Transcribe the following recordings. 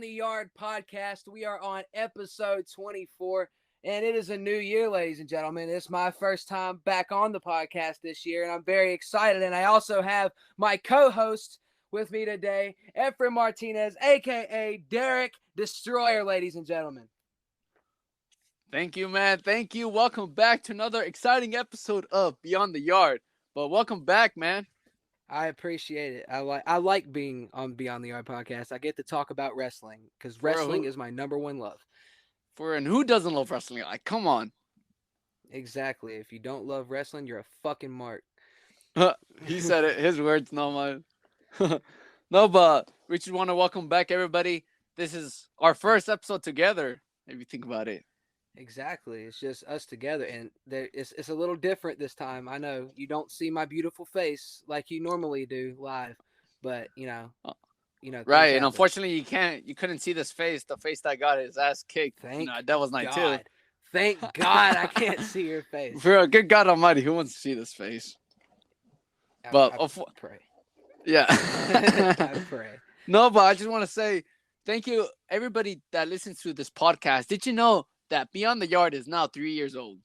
Beyond the Yard podcast. We are on episode 24, and it is a new year, ladies and gentlemen. It's my first time back on the podcast this year, and I'm very excited. And I also have my co-host with me today, Efren Martinez, a.k.a. Derrick Destroyer, ladies and gentlemen. Thank you, man. Thank you. Welcome back to another exciting episode of Beyond the Yard. But welcome back, man. I appreciate it. I like being on Beyond the Yard podcast. I get to talk about wrestling because wrestling is my number one love. And who doesn't love wrestling? Like, come on. Exactly. If you don't love wrestling, you're a fucking mark. He said it. His words, not mine. No, but we just want to welcome back everybody. This is our first episode together, if you think about it. Exactly. It's just us together, and it's a little different this time. I know you don't see my beautiful face like you normally do live, but you know. Right, and unfortunately, you couldn't see this face. The face that got his ass kicked. That was night too. Thank God I can't see your face. For a good God Almighty, who wants to see this face? I pray. Yeah. I pray. No, but I just want to say thank you, everybody that listens to this podcast. Did you know that Beyond the Yard is now 3 years old?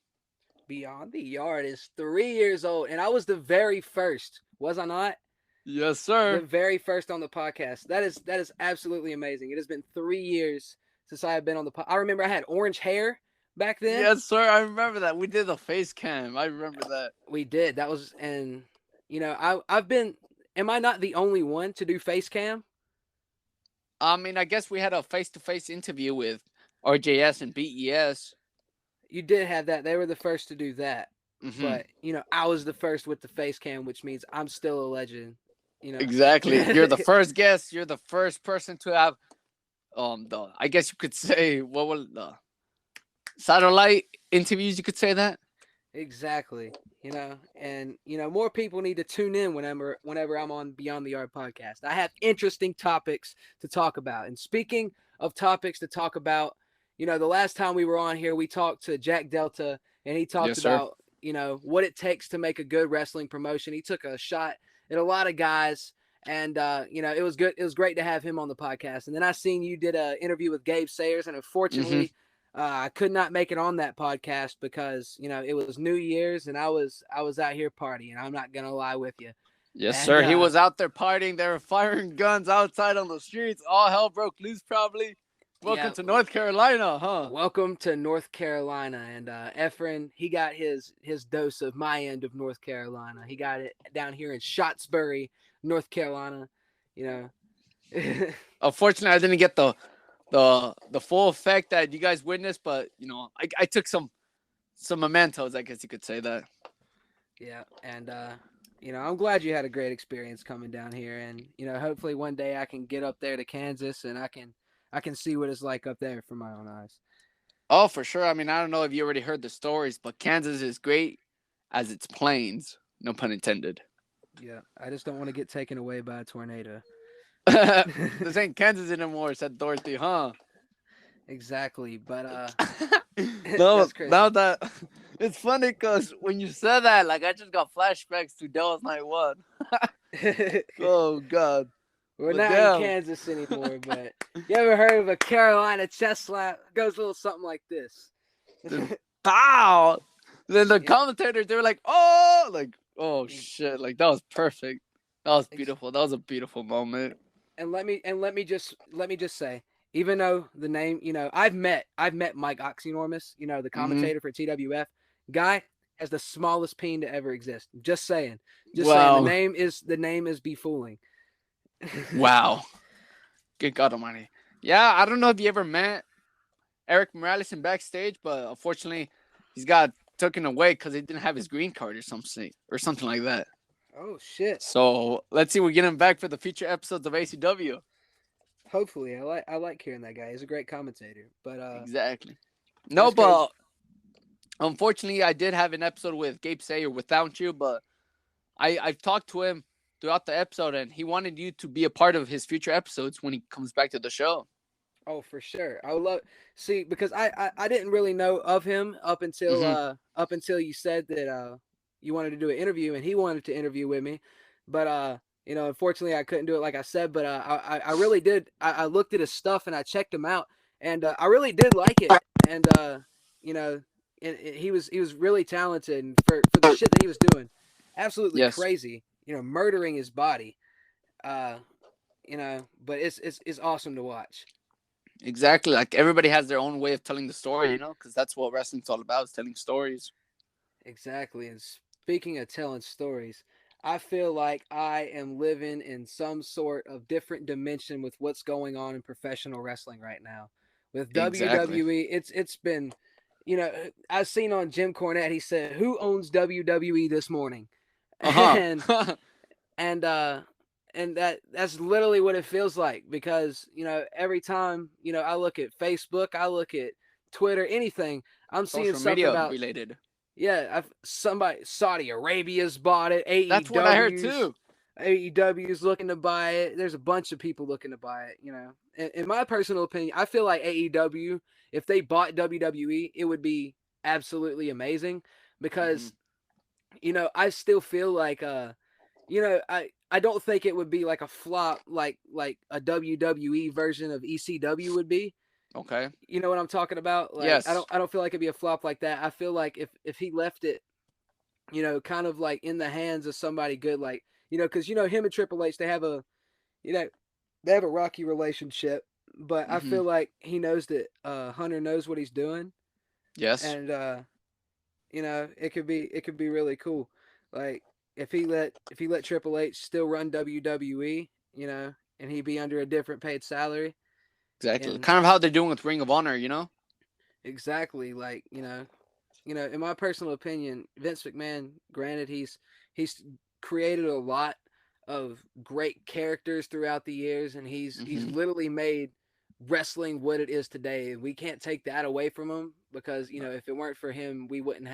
Beyond the Yard is 3 years old, and I was the very first, was I not? Yes, sir. The very first on the podcast. That is absolutely amazing. It has been 3 years since I have been on the podcast. I remember I had orange hair back then. Yes, sir. I remember that. We did the face cam. I remember that. We did. That was, and you know, am I not the only one to do face cam? I mean, I guess we had a face-to-face interview with RJS and BES. You did have that. They were the first to do that. Mm-hmm. But, you know, I was the first with the face cam, which means I'm still a legend. You know. Exactly. You're the first guest. You're the first person to have I guess you could say, what was the satellite interviews, you could say that? Exactly. You know, and you know, more people need to tune in whenever I'm on Beyond the Yard podcast. I have interesting topics to talk about. And speaking of topics to talk about, you know, the last time we were on here, we talked to Jack Delta, and he talked about, you know, what it takes to make a good wrestling promotion. He took a shot at a lot of guys, and you know, it was good. It was great to have him on the podcast. And then I seen you did an interview with Gabe Sayers, and unfortunately, I could not make it on that podcast because, you know, it was New Year's and I was out here partying. I'm not gonna lie with you. Yes, sir. He was out there partying. They were firing guns outside on the streets. All hell broke loose, probably. Welcome to North Carolina, huh? Welcome to North Carolina. And Efren, he got his dose of my end of North Carolina. He got it down here in Scottsbury, North Carolina. You know. Unfortunately, I didn't get the full effect that you guys witnessed, but you know, I took some mementos, I guess you could say that. Yeah, and you know, I'm glad you had a great experience coming down here, and you know, hopefully one day I can get up there to Kansas and I can see what it's like up there from my own eyes. Oh, for sure. I mean, I don't know if you already heard the stories, but Kansas is great as its plains. No pun intended. Yeah, I just don't want to get taken away by a tornado. This ain't Kansas anymore, said Dorothy, huh? Exactly, but no, now that it's funny because when you said that, like I just got flashbacks to Dallas Night 1. Oh God, we're not in Kansas anymore. But you ever heard of a Carolina chest slap? It goes a little something like this. Pow! Then the commentators, they were like, oh shit, like that was perfect. That was beautiful. That was a beautiful moment. And let me just say, even though the name, you know, I've met Mike Oxynormous, you know, the commentator for TWF. Guy has the smallest peen to ever exist. Just saying. Saying. The name is befooling. Wow. Good God Almighty. Yeah, I don't know if you ever met Eric Morales in backstage, but unfortunately, he's got taken away because he didn't have his green card or something like that. Oh shit! So let's see, we get him back for the future episodes of ACW. Hopefully, I like hearing that guy. He's a great commentator. But exactly. No, but unfortunately, I did have an episode with Gabe Sayer without you, but I've talked to him throughout the episode, and he wanted you to be a part of his future episodes when he comes back to the show. Oh, for sure. I would love because I didn't really know of him up until you said that you wanted to do an interview and he wanted to interview with me. But Unfortunately, I couldn't do it like I said, but I really did. I looked at his stuff and I checked him out, and I really did like it. And you know, he was really talented, and for the shit that he was doing, absolutely Yes. crazy. Murdering his body. Uh, but it's awesome to watch. Exactly. Like everybody has their own way of telling the story, because that's what wrestling's all about, is telling stories. Exactly. And speaking of telling stories, I feel like I am living in some sort of different dimension with what's going on in professional wrestling right now. With Exactly. WWE, it's been, I've seen on Jim Cornette, he said, "Who owns WWE this morning?" And Uh-huh. and that's literally what it feels like, because every time I look at Facebook, I look at Twitter, anything, I'm seeing Social something media about, related. yeah, somebody, Saudi Arabia's bought it. That's what I heard AEW's too. AEW's looking to buy it. There's a bunch of people looking to buy it. In my personal opinion, I feel like AEW, if they bought WWE, it would be absolutely amazing, Hmm. because I still feel like I don't think it would be like a flop like a WWE version of ECW would be. Okay. You know what I'm talking about? Like I Yes. don't I don't feel like it'd be a flop like that. I feel like if he left it, kind of like in the hands of somebody good, like because him and Triple H, you know they have a rocky relationship, but I Hmm. feel like he knows that Hunter knows what he's doing, Yes. and it could be really cool. Like if he let Triple H still run WWE, and he be under a different paid salary, Exactly. and Kind of how they're doing with Ring of Honor. exactly, like in my personal opinion, Vince McMahon, granted, he's created a lot of great characters throughout the years, and he's Hmm. literally made wrestling what it is today. We can't take that away from him, because if it weren't for him, we wouldn't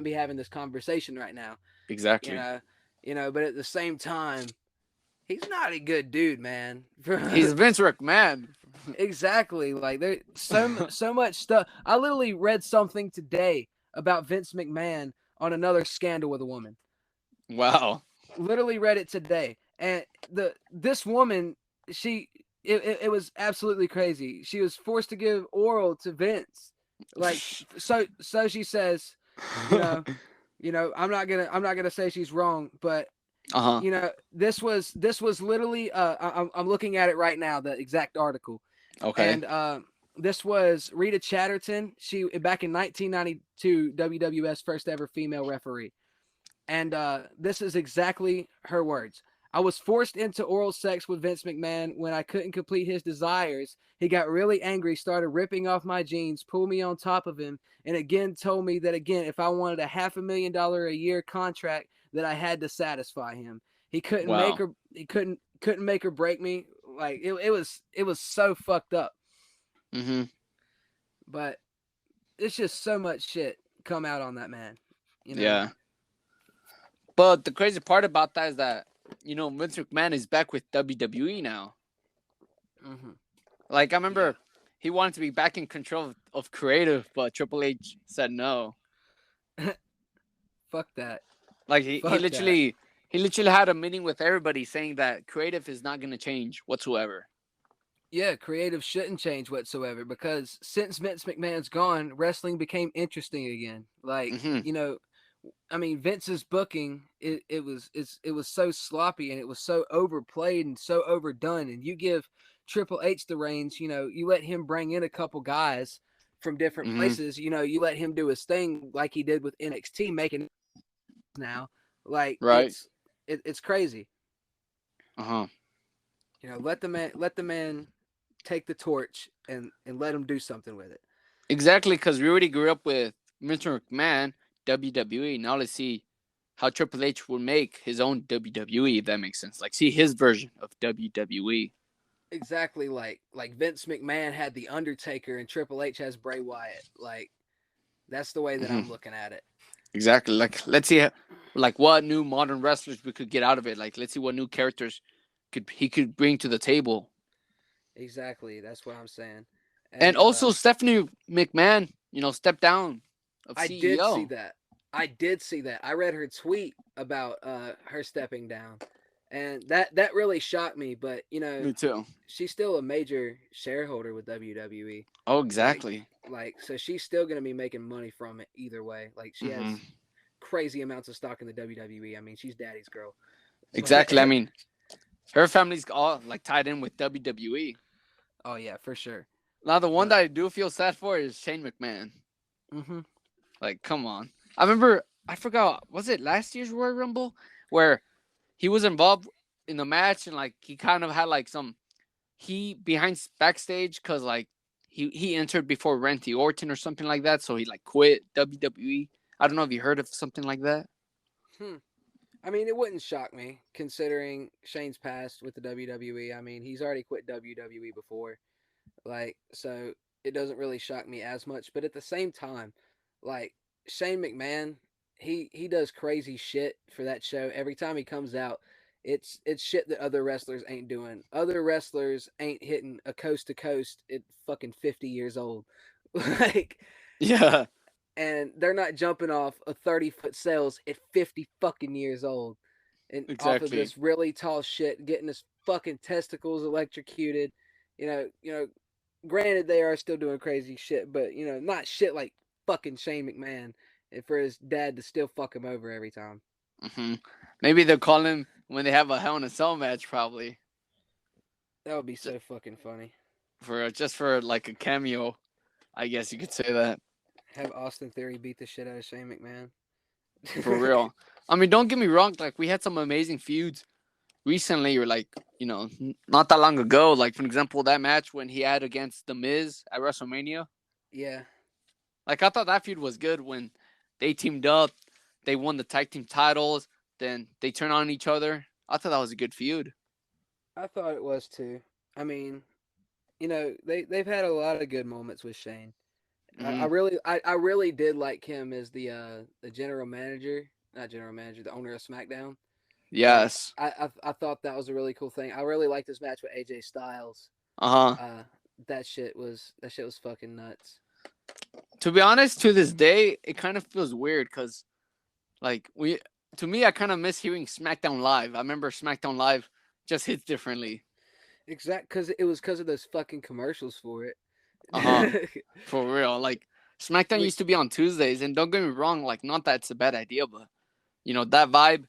be having this conversation right now. You Exactly. know, but at the same time, he's not a good dude, man. He's Vince McMahon. Exactly. Like there's so much stuff. I literally read something today about Vince McMahon on another scandal with a woman. Wow. Literally read it today, and this woman, she it was absolutely crazy. She was forced to give oral to Vince, like so she says, you know, I'm not gonna say she's wrong, but Uh-huh. this was literally I'm looking at it right now, the exact article. Okay. And this was Rita Chatterton. She back in 1992, WWF's first ever female referee. And this is exactly her words. "I was forced into oral sex with Vince McMahon. When I couldn't complete his desires, he got really angry, started ripping off my jeans, pulled me on top of him, and again told me that again, if I wanted a $500,000 a year contract, that I had to satisfy him. He couldn't make Wow. her. He couldn't make her break me. Like it was so fucked up. Hmm. But it's just so much shit come out on that man. You know. Yeah. But the crazy part about that is that, Vince McMahon is back with WWE now. Hmm. Like, I Yeah. remember he wanted to be back in control of creative, but Triple H said no. Fuck that. Like, he, he Fuck that. literally he literally had a meeting with everybody saying that creative is not going to change whatsoever. Yeah, creative shouldn't change whatsoever, because since Vince McMahon's gone, wrestling became interesting again. Like, Hmm. I mean, Vince's booking, it was so sloppy, and it was so overplayed and so overdone. And you give Triple H the reins, you let him bring in a couple guys from different Hmm. places, you let him do his thing like he did with NXT, making it now. Like Right. it's crazy. Uh-huh. Let the man take the torch, and let him do something with it. Exactly, because we already grew up with Mr. McMahon, WWE. Now let's see how Triple H will make his own WWE, if that makes sense. Like, see his version of WWE. Exactly, like Vince McMahon had the Undertaker and Triple H has Bray Wyatt. Like that's the way that Hmm. I'm looking at it. Exactly. Like, let's see, like, what new modern wrestlers we could get out of it. Like, let's see what new characters he could bring to the table. Exactly, that's what I'm saying. And And also, Stephanie McMahon, stepped down of I did see CEO. that. I did see that. I read her tweet about her stepping down, And that really shocked me. But Me too. she's still a major shareholder with WWE. Oh, Like, exactly. so she's still gonna be making money from it either way. Like, she Hmm. has crazy amounts of stock in the WWE. I mean, she's daddy's girl. But Exactly. I mean, her family's all like tied in with WWE. oh yeah, for sure. Now, the one But that I do feel sad for is Shane McMahon. hmm Like, come on. I remember, I forgot, was it last year's Royal Rumble where he was involved in the match and like he kind of had like some he behind backstage because like he entered before Randy Orton or something like that, so he like quit WWE. I don't know if you heard of something like that. hmm. I mean, it wouldn't shock me considering Shane's past with the WWE. I mean, he's already quit WWE before. Like, so it doesn't really shock me as much. But at the same time, like, Shane McMahon, he does crazy shit for that show. Every time he comes out, it's shit that other wrestlers ain't doing. Other wrestlers ain't hitting a coast to coast at fucking 50 years old. Like, Yeah, and they're not jumping off a 30-foot sails at 50 fucking years old and off of exactly. this really tall shit, getting his fucking testicles electrocuted. You know, granted they are still doing crazy shit, but not shit like fucking Shane McMahon, and for his dad to still fuck him over every time. Hmm. Maybe they'll call him when they have a Hell in a Cell match, probably That would be so fucking funny. for just for like a cameo. I guess you could say that. Have Austin Theory beat the shit out of Shane McMahon. For real. I mean, don't get me wrong. Like we had some amazing feuds recently, or like not that long ago. Like for example, that match when he had against The Miz at WrestleMania. Yeah, Like I thought that feud was good when they teamed up. They won the tag team titles. Then they turn on each other. I thought that was a good feud. I thought it was too. I mean, they've had a lot of good moments with Shane. I Hmm. really I really did like him as the general manager, not general manager, the owner of SmackDown. Like, Yes. I thought that was a really cool thing. I really liked this match with AJ Styles. Uh huh. Uh, that shit was fucking nuts. To be honest, to this day, it kind of feels weird because like to me, I kind of miss hearing SmackDown Live. I remember SmackDown Live just hits differently. Because it was because of those fucking commercials for Uh huh. it. For real. Like SmackDown we used to be on Tuesdays, and don't get me wrong, like not that it's a bad idea, but that vibe.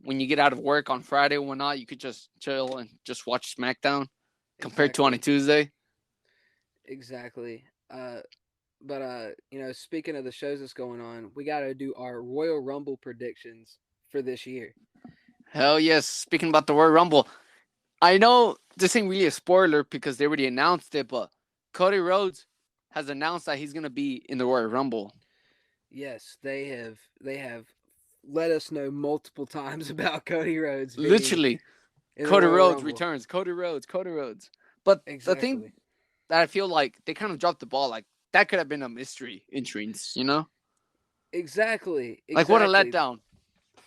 When you get out of work on Friday or whatnot, you could just chill and just watch SmackDown compared to on a exactly Tuesday. exactly. But speaking of the shows that's going on, we got to do our Royal Rumble predictions for this year. Hell yes. Speaking about the Royal Rumble, I know this ain't really a spoiler because they already announced it, but Cody Rhodes has announced that he's gonna be in the Royal Rumble. Yes, they have let us know multiple times about Cody Rhodes being Literally, in the Cody Royal Rhodes Rumble. returns. Cody Rhodes. Cody Rhodes. But the thing Exactly. that I feel like they kind of dropped the ball. Like that could have been a mystery entrance. Exactly. Like what a Exactly. letdown.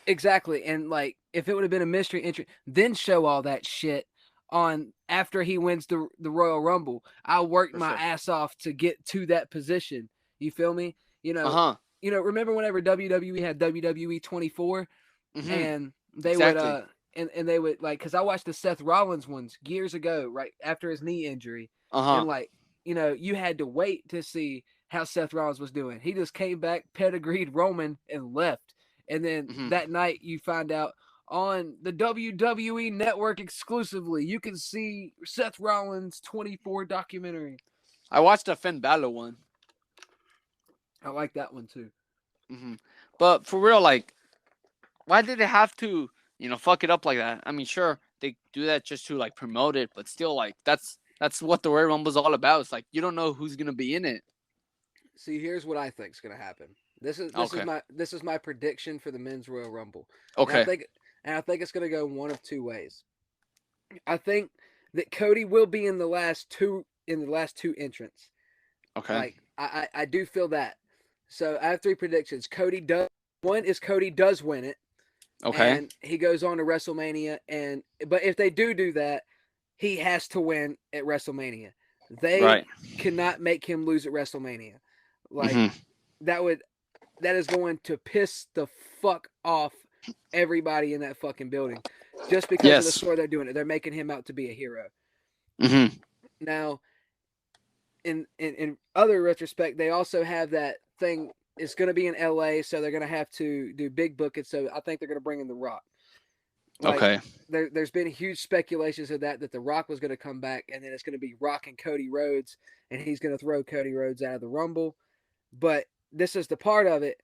Exactly. And like if it would have been a mystery entry, then show all that shit on after he wins the Royal Rumble. I worked For my sure. ass off to get to that position. You feel me? You Uh know, huh. remember whenever WWE had WWE 24 Mm-hmm. and they would Exactly. and they would like cuz I watched the Seth Rollins ones years ago, right after his knee injury. Uh And huh. like, you had to wait to see how Seth Rollins was doing. He just came back, pedigreed Roman and left. And then Mm-hmm. that night you find out on the WWE network exclusively, you can see Seth Rollins 24 documentary. I watched the Finn Balor one. I like that one too. Mm-hmm. But for real, like, why did they have to, fuck it up like that? I mean, sure, they do that just to like promote it, but still, like, that's what the Royal Rumble's all about. It's like you don't know who's gonna be in it. See, here's what I think's going to happen. Okay. This is my prediction for the men's Royal Rumble. And I Okay. think and I think it's going to go one of two ways. I think that Cody will be in the last two entrants. Okay. Like I do feel that. So I have three predictions. Cody does one is Cody does win it, Okay. and he goes on to WrestleMania. But if they do that, he has to win at WrestleMania. They Right. cannot make him lose at WrestleMania. Like Mm-hmm. that is going to piss the fuck off everybody in that fucking building. just because of the story they're doing it. They're making him out to be a hero. Mm-hmm. Now, in other retrospect, they also have that thing. It's going to be in LA, so they're going to have to do big booking. So I think they're going to bring in The Rock. Like, Okay. There's been huge speculations of that The Rock was going to come back, and then it's going to be Rock and Cody Rhodes, and he's going to throw Cody Rhodes out of the Rumble. But this is the part of it.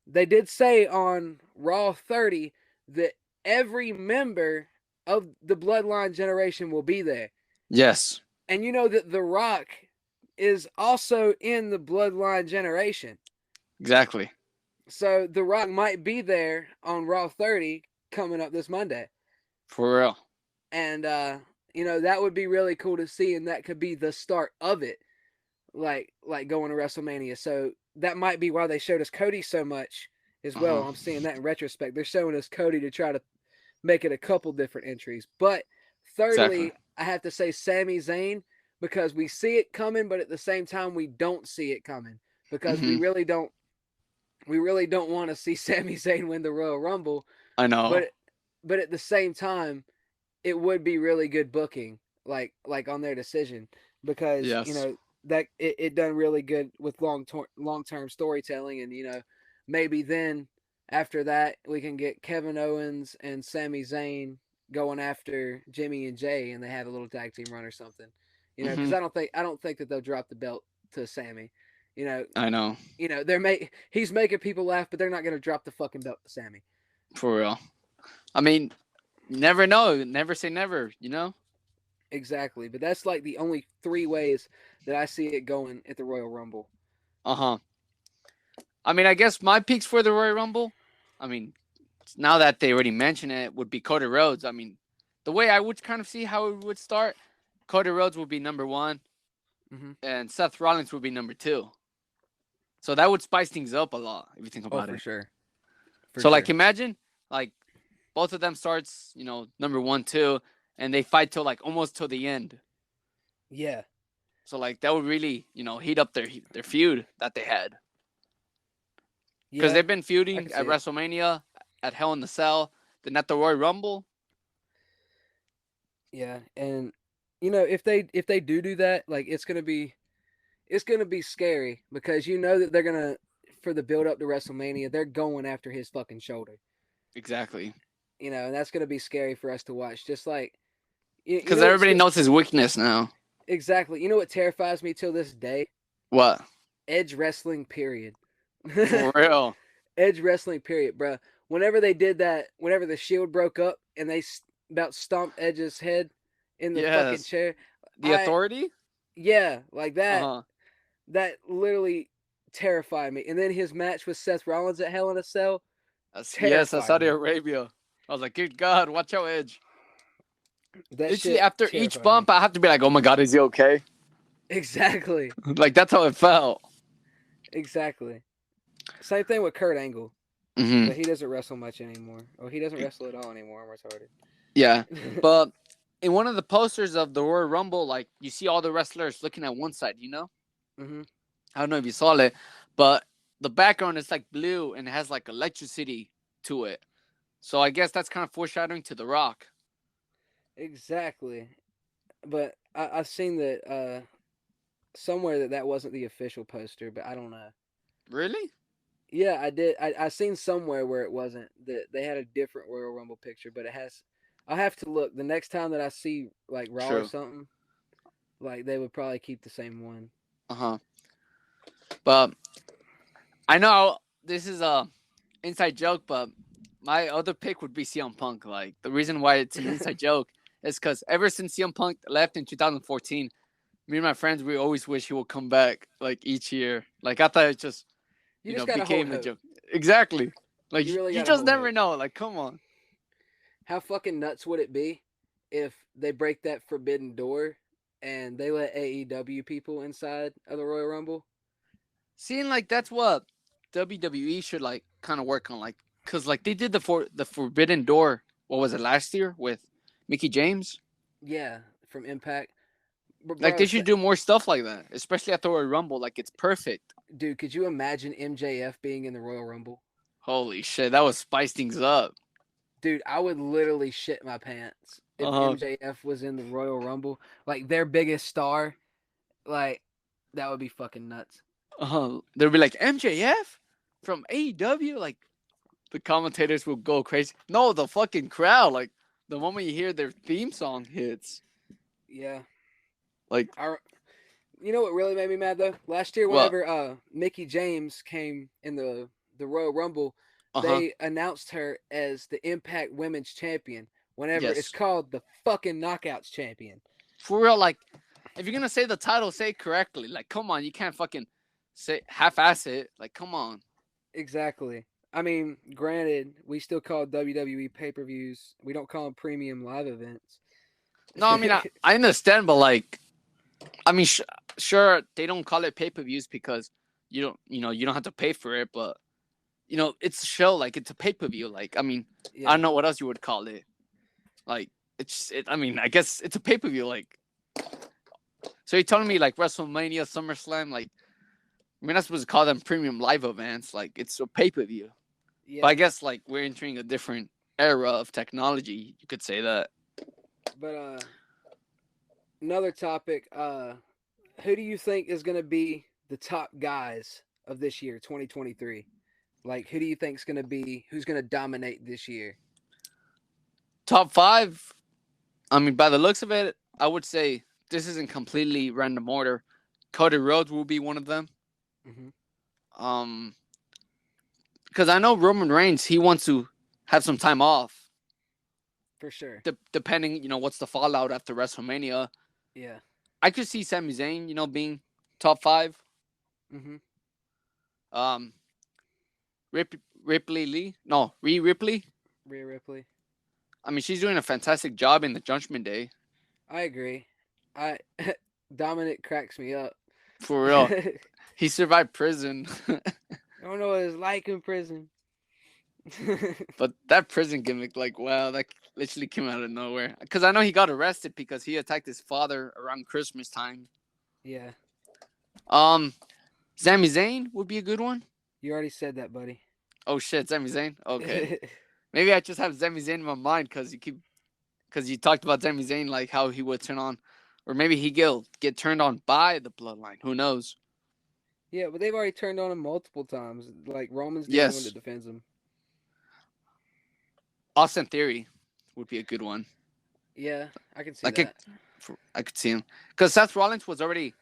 They did say on Raw 30 that every member of the Bloodline generation will be there. Yes. And you know that The Rock is also in the Bloodline generation. Exactly. So The Rock might be there on Raw 30 coming up this Monday. For real. And, that would be really cool to see, and that could be the start of it, like going to WrestleMania. So that might be why they showed us Cody so much as well. I'm seeing that in retrospect. They're showing us Cody to try to make it a couple different entries. But thirdly, I have to say Sami Zayn, because we see it coming, but at the same time we don't see it coming, because we really don't want to see Sami Zayn win the Royal Rumble. I know. But at the same time, it would be really good booking, like on their decision, because that it done really good with long-term storytelling, and maybe then after that we can get Kevin Owens and Sami Zayn going after Jimmy and Jay, and they have a little tag team run or something, because I don't think that they'll drop the belt to Sami. I know. He's making people laugh, but they're not going to drop the fucking belt to Sami. For real. I mean, never know. Never say never, Exactly. But that's like the only three ways that I see it going at the Royal Rumble. Uh-huh. I mean, I guess my picks for the Royal Rumble, I mean, now that they already mentioned it, would be Cody Rhodes. I mean, the way I would kind of see how it would start, Cody Rhodes would be number 1, and Seth Rollins would be number 2. So that would spice things up a lot if you think about it. For sure. Like, imagine, like, both of them starts, number 1, 2, and they fight till, like, almost till the end. Yeah. So, like, that would really, heat up their feud that they had. Because they've been feuding at WrestleMania, at Hell in a Cell, then at the Royal Rumble. Yeah, and, if they do that, like, it's gonna be scary, because that they're gonna, for the build up to WrestleMania, they're going after his fucking shoulder. Exactly. And that's gonna be scary for us to watch. Just like, because everybody knows his weakness now. Exactly. You know what terrifies me till this day? What? Edge wrestling, period. For real. Edge wrestling, period, bro. Whenever they did that, whenever the Shield broke up and they about stomped Edge's head in the fucking chair. The Authority? Yeah, like that. That literally terrified me. And then his match with Seth Rollins at Hell in a Cell. Yes, that's Saudi Arabia. I was like, good God, watch out, Edge. Literally, after each bump, I have to be like, oh my God, is he okay? Exactly. Like, that's how it felt. Exactly. Same thing with Kurt Angle. But he doesn't wrestle much anymore. Or he doesn't wrestle at all anymore. I'm retarded. Yeah. But in one of the posters of the Royal Rumble, like, you see all the wrestlers looking at one side, I don't know if you saw it, but the background is like blue and it has like electricity to it. So I guess that's kind of foreshadowing to The Rock. Exactly. But I've seen that somewhere that wasn't the official poster, but I don't know. Really? Yeah, I did. I seen somewhere where it wasn't, that they had a different Royal Rumble picture, but it has. I'll have to look the next time that I see like Raw or something. Like, they would probably keep the same one. But I know this is a inside joke, but my other pick would be CM Punk. Like, the reason why it's an inside joke is because ever since CM Punk left in 2014, me and my friends, we always wish he would come back, like, each year. Like, I thought it just, became a joke. Exactly. Like, you just never know. Like, come on. How fucking nuts would it be if they break that forbidden door and they let AEW people inside of the Royal Rumble? Seeing, like, that's what WWE should, like, kind of work on. Like, because, like, they did the forbidden door, what was it, last year with Mickie James? Yeah, from Impact. But, like, they should do more stuff like that, especially at the Royal Rumble. Like, it's perfect. Dude, could you imagine MJF being in the Royal Rumble? Holy shit, that would spice things up. Dude, I would literally shit my pants if Uh MJF was in the Royal Rumble. Like their biggest star, like that would be fucking nuts. They'll be like MJF from AEW. Like the commentators will go crazy. No, the fucking crowd. Like the moment you hear their theme song hits, Yeah. like You know what really made me mad though? Last year, what? whenever Mickey James came in the Royal Rumble, Uh huh. they announced her as the Impact Women's Champion. Whenever it's Yes. called the fucking Knockouts Champion. For real, like if you're gonna say the title, say it correctly. Like, come on, you can't fucking say half-ass it. Like, come on. Exactly. I mean, granted, we still call WWE pay-per-views. We don't call them premium live events. No, I mean I understand, but like, I mean, sure they don't call it pay-per-views because you don't have to pay for it, but it's a show. Like, it's a pay-per-view. Like, I mean, I Yeah. don't know what else you would call it. Like, I mean, I guess it's a pay-per-view. Like, so you're telling me like WrestleMania, SummerSlam, like we're not supposed to call them premium live events. Like, it's a pay-per-view. But I Yeah. guess like we're entering a different era of technology. You could say that. But another topic, who do you think is going to be the top guys of this year, 2023? Like, who do you think is going to be who's going to dominate this year? Top five. I mean, by the looks of it, I would say this isn't completely random order. Cody Rhodes will be one of them. Mm-hmm. Um, because I know Roman Reigns, he wants to have some time off, For sure. depending, what's the fallout after WrestleMania. Yeah. I could see Sami Zayn, being top five. Mm-hmm. Um, Ripley Lee, no, Rhea Ripley. Rhea Ripley. I mean, she's doing a fantastic job in the Judgment Day. I agree. I Dominic cracks me up. For real, I he survived prison. don't know what it's like in prison. But that prison gimmick, like, wow, that literally came out of nowhere. Because I know he got arrested because he attacked his father around Christmas time. Yeah. Sami Zayn would be a good one. You already said that, buddy. Oh shit, Sami Zayn. Okay, maybe I just have Sami Zayn in my mind because you talked about Sami Zayn, like how he would turn on, or maybe he get turned on by the bloodline. Who knows? Yeah, but they've already turned on him multiple times. Like Roman's the only one Yes, that defends him. Austin Theory would be a good one. Yeah, I can see Like that. I could see him because Seth Rollins was already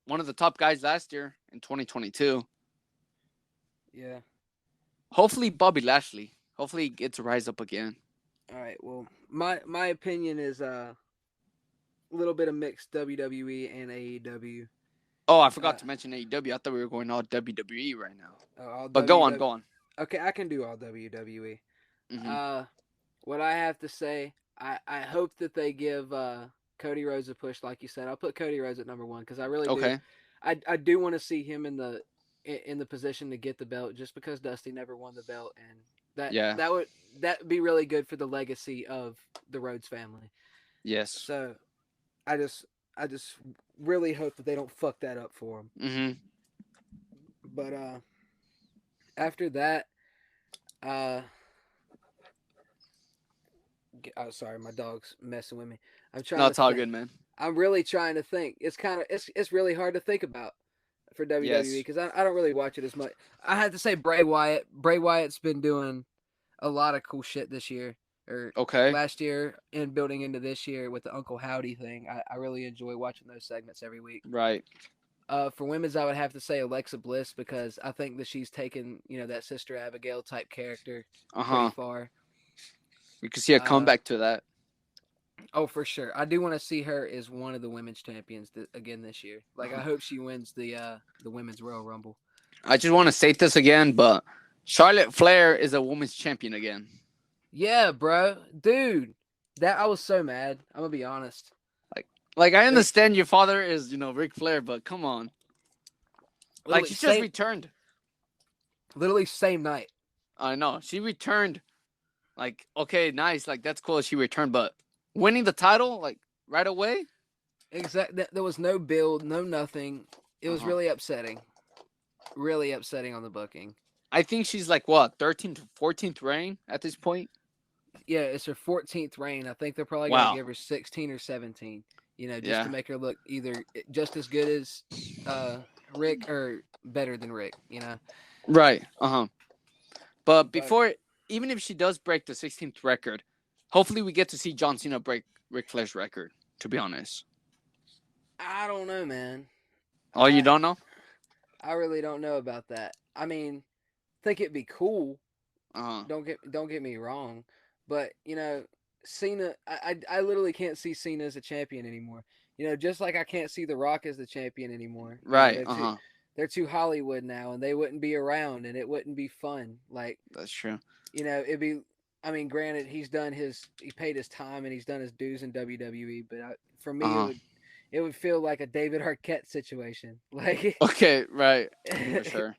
one of the top guys last year in 2022. Yeah. Hopefully, Bobby Lashley. Hopefully, he gets to rise up again. All right. Well, my opinion is a little bit of mixed WWE and AEW. Oh, I forgot to mention AEW. I thought we were going all WWE right now. All But go on. Okay, I can do all WWE. Mm-hmm. What I have to say, I hope that they give Cody Rhodes a push, like you said. I'll put Cody Rhodes at number one because I really do. Okay. I do want to see him in the position to get the belt, just because Dusty never won the belt, and that would be really good for the legacy of the Rhodes family. Yes. So, I just really hope that they don't fuck that up for him. Mm-hmm. But after that, oh, sorry, my dog's messing with me. I'm trying. No, to it's all think. good, man. I'm really trying to think. It's really hard to think about for WWE Yes. because I don't really watch it as much. I had to say Bray Wyatt. Bray Wyatt's been doing a lot of cool shit this year or Okay. last year and building into this year with the Uncle Howdy thing. I really enjoy watching those segments every week. Right. For women's, I would have to say Alexa Bliss because I think that she's taken that Sister Abigail type character pretty far. We could see a comeback to that. Oh, for sure. I do want to see her as one of the women's champions again this year. Like, I hope she wins the women's Royal Rumble. I just want to state this again, but Charlotte Flair is a women's champion again. Yeah, bro. Dude, I was so mad. I'm going to be honest. Like, I understand your father is, Ric Flair, but come on. Like, she just returned. Literally same night. I know. She returned. Like, okay, nice. Like, that's cool she returned, but winning the title, like, right away? Exactly. There was no build, no nothing. It was really upsetting. Really upsetting on the booking. I think she's like, what, 13th, 14th reign at this point? Yeah, it's her 14th reign. I think they're probably gonna Wow. give her 16 or 17. Just to Yeah. make her look either just as good as Rick or better than Rick. Right. Uh-huh. But But before, even if she does break the 16th record, hopefully we get to see John Cena break Ric Flair's record, to be honest. I don't know, man. Oh, you I don't know? I really don't know about that. I mean, think it'd be cool. Uh-huh. Don't get me wrong, but Cena, I literally can't see Cena as a champion anymore. Just like I can't see The Rock as the champion anymore. Right. They're too Uh-huh. they're too Hollywood now, and they wouldn't be around, and it wouldn't be fun. That's true. It'd be. I mean, granted, he paid his time and he's done his dues in WWE, but for me, Uh-huh. it would feel like a David Arquette situation. Like, Okay, right. For sure.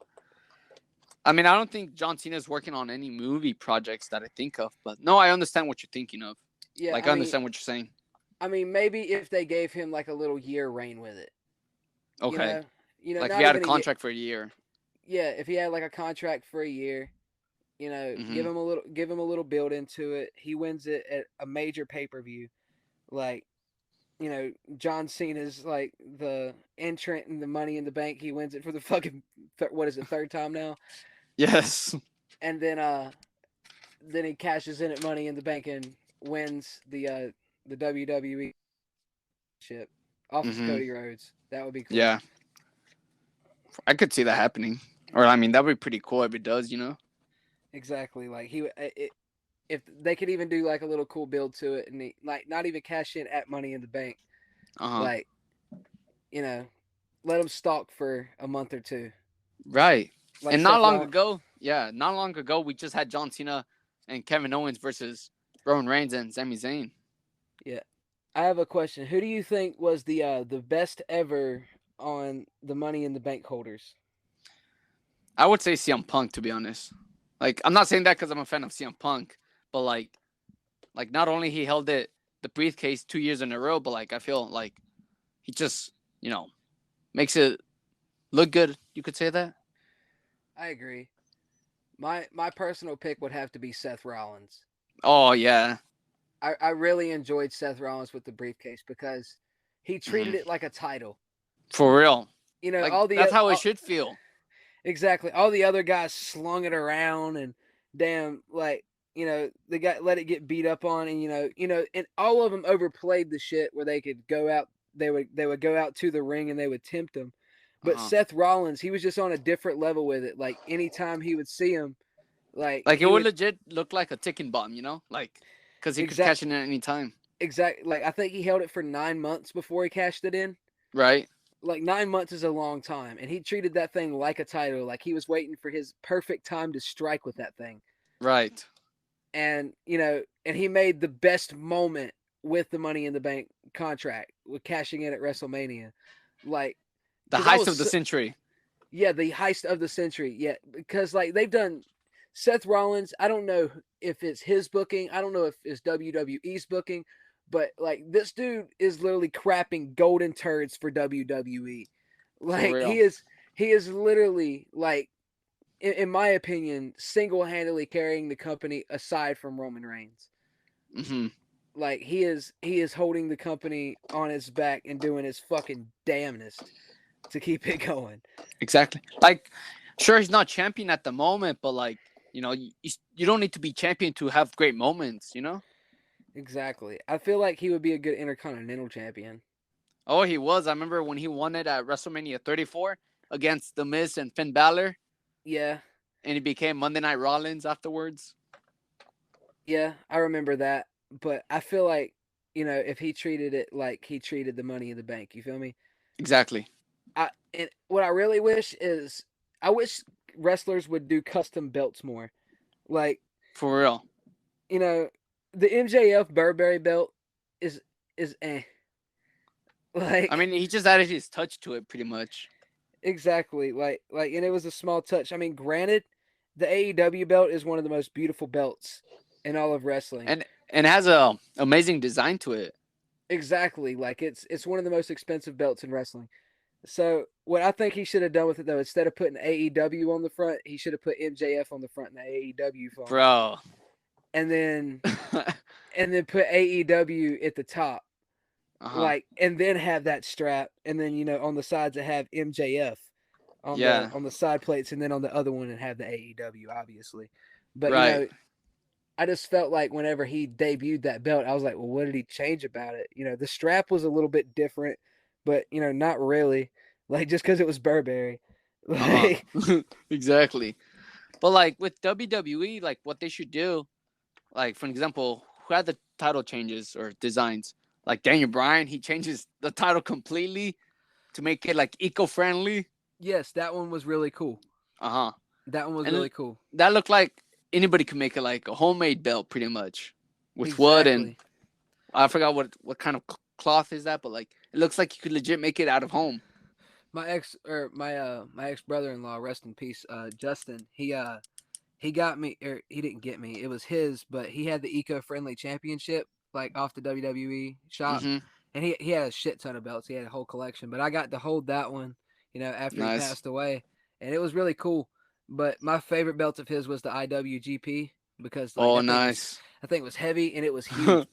I mean, I don't think John Cena's working on any movie projects that I think of, but no, I understand what you're thinking of. yeah, Like, I understand what you're saying. maybe if they gave him like a little year reign with it, you Okay. know, Like, if not you had a even a year. contract for a year. Yeah, if he had like a contract for a year, Mm-hmm. give him a little build into it. He wins it at a major pay per view, like John Cena's like the entrant in the Money in the Bank. He wins it for the fucking what is it, third time now? Yes. And then he cashes in at Money in the Bank and wins the WWE ship off of Mm-hmm. Cody Rhodes. That would be cool. Yeah. I could see that happening. Or, I mean, that would be pretty cool if it does, you know? Exactly. Like if they could even do like a little cool build to it, and like not even cash in at Money in the Bank, Uh-huh. like you know, let him stalk for a month or two. Right. Like And not Seth long Rollins. ago, we just had John Cena and Kevin Owens versus Roman Reigns and Sami Zayn. Yeah. I have a question. Who do you think was the best ever on the Money in the Bank holders? I would say CM Punk, to be honest. Like, I'm not saying that because I'm a fan of CM Punk, but like not only he held the briefcase 2 years in a row, but like I feel like he just makes it look good. You could say that. I agree. My personal pick would have to be Seth Rollins. Oh yeah. I really enjoyed Seth Rollins with the briefcase because he treated Hmm. it like a title. For real. All Like the that's how it should feel. exactly all the other guys slung it around and damn the guy let it get beat up on, and and all of them overplayed the shit where they could go out. They would go out to the ring and they would tempt him. But Uh-huh. Seth Rollins, he was just on a different level with it. Like anytime he would see him, like Like it he would would legit look like a ticking bomb, Like because he could exact catch it at any time. like I think he held it for 9 months before he cashed it in. Right. Like 9 months is a long time, and he treated that thing like a title. Like he was waiting for his perfect time to strike with that thing. Right. And and he made the best moment with the Money in the Bank contract with cashing in at WrestleMania, like The because I heist was of the century. yeah, the heist of the century, yeah, because like they've done Seth Rollins. I don't know if it's his booking, I don't know if it's WWE's booking, but like this dude is literally crapping golden turds for WWE. For Like real. he is literally like in my opinion, single-handedly carrying the company aside from Roman Reigns. Hmm. Like he is holding the company on his back and doing his fucking damnedest to keep it going. Exactly. Like, sure, he's not champion at the moment, but like, you don't need to be champion to have great moments. Exactly. I feel like he would be a good intercontinental champion. Oh, he was. I remember when he won it at WrestleMania 34 against The Miz and Finn Balor, Yeah. and he became Monday Night Rollins afterwards. Yeah, I remember that. But I feel like, if he treated it like he treated the Money in the Bank, you feel me? Exactly. And what I really wish is I wish wrestlers would do custom belts more. Like, For real. you know, the MJF Burberry belt is eh. I Like mean, he just added his touch to it pretty much. exactly. Like and it was a small touch. I mean, granted, the AEW belt is one of the most beautiful belts in all of wrestling. And has a amazing design to it. Exactly. Like it's one of the most expensive belts in wrestling. So what I think he should have done with it though, instead of putting AEW on the front, he should have put MJF on the front and the AEW font. Bro. and then put AEW at the top, like, and then have that strap, and then on the sides to have MJF on the side plates, and then on the other one and have the AEW, obviously. But right. I just felt like whenever he debuted that belt, I was like, well, what did he change about it? The strap was a little bit different, but not really. Like, just because it was Burberry. Like, Exactly. But like with WWE, like what they should do, like for example, who had the title changes or designs? Like Daniel Bryan, he changes the title completely to make it like eco-friendly. yes, that one was really cool. That one was And really cool. that looked like anybody could make it like a homemade belt, pretty much, with wood, and I forgot what kind of cloth is that, but like it looks like you could legit make it out of home. My ex brother-in-law, rest in peace, Justin. He got me, or he didn't get me. It was his, but he had the eco-friendly championship, like off the WWE shop, and he had a shit ton of belts. He had a whole collection, but I got to hold that one, after he passed away, and it was really cool. But my favorite belt of his was the IWGP, because like I think it was heavy and it was huge,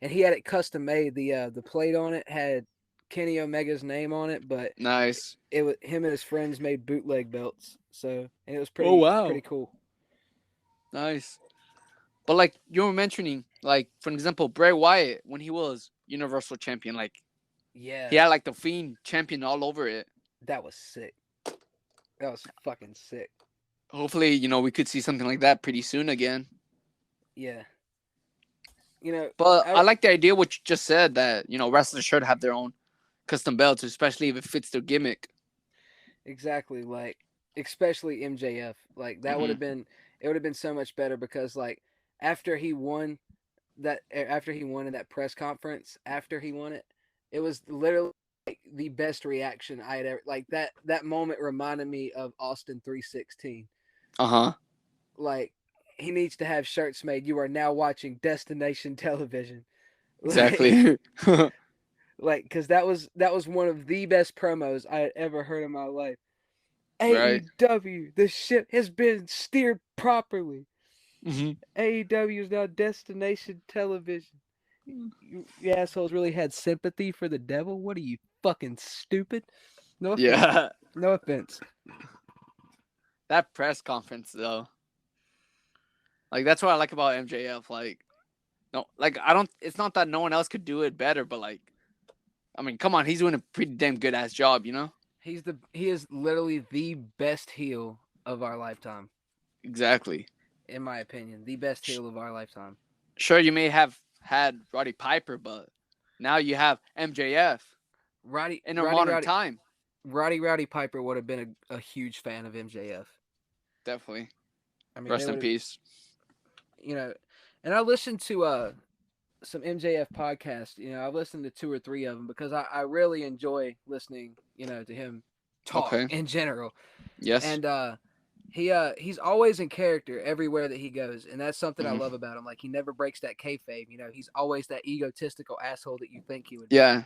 and he had it custom made. The plate on it had Kenny Omega's name on it, but it was him and his friends made bootleg belts, so, and it was pretty cool. Nice. But like you were mentioning, like for example, Bray Wyatt, when he was Universal Champion, like he had like the Fiend champion all over it. That was sick. That was fucking sick. Hopefully, we could see something like that pretty soon again. Yeah. But I like the idea what you just said, that wrestlers should have their own custom belts, especially if it fits their gimmick. Exactly, like especially MJF. Like that would have been so much better, because like after he won in that press conference, after he won it, it was literally like the best reaction I had ever, like that moment reminded me of Austin 316. Like, he needs to have shirts made. You are now watching Destination Television. Exactly. Like, because that was one of the best promos I had ever heard in my life. Right. AEW, the ship has been steered properly. AEW is now Destination Television. You assholes really had sympathy for the devil? What are you, fucking stupid? No offense. Yeah. No offense. That press conference though, like that's what I like about MJF. Like, no, like it's not that no one else could do it better, but like, I mean, come on, he's doing a pretty damn good ass job, He is literally the best heel of our lifetime. Exactly. In my opinion, the best heel of our lifetime. Sure, you may have had Roddy Piper, but now you have MJF. In our modern time. Roddy Piper would have been a huge fan of MJF. Definitely. I mean, rest in peace. And I listened to some MJF podcasts. I've listened to 2 or 3 of them, because I really enjoy listening, to him talk in general. Yes. And he's always in character everywhere that he goes, and that's something I love about him. Like, he never breaks that kayfabe. He's always that egotistical asshole that you think he would be. Yeah.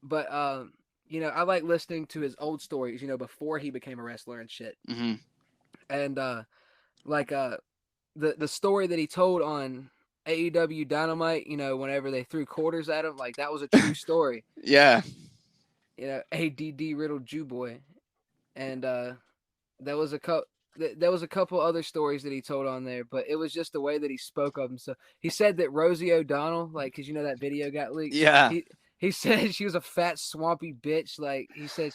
But I like listening to his old stories, before he became a wrestler and shit. And the story that he told on AEW Dynamite, whenever they threw quarters at him, like, that was a true story. Yeah. ADD riddled Jew boy. And there was a couple other stories that he told on there, but it was just the way that he spoke of him. So he said that Rosie O'Donnell, like, because that video got leaked. Yeah. He said she was a fat, swampy bitch. Like, he said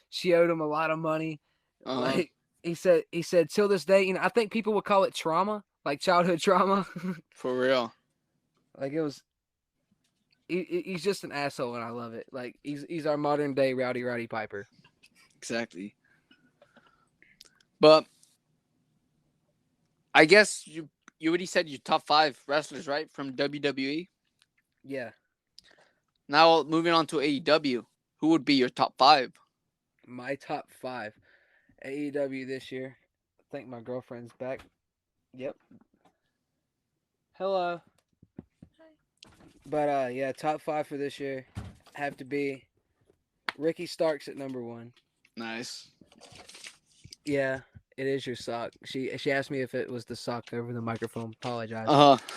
she owed him a lot of money. Like, he said till this day, I think people would call it trauma, like childhood trauma. For real. Like, it was. He's just an asshole, and I love it. Like, he's our modern day Roddy Piper. Exactly. But I guess you already said your top 5 wrestlers, right, from WWE? Yeah. Now moving on to AEW, who would be your top 5? My top 5 AEW this year. I think my girlfriend's back. Yep. Hello. Hi. But yeah, top 5 for this year have to be Ricky Starks at number 1. Nice. Yeah, It is your sock. She asked me if it was the sock over the microphone. Apologize.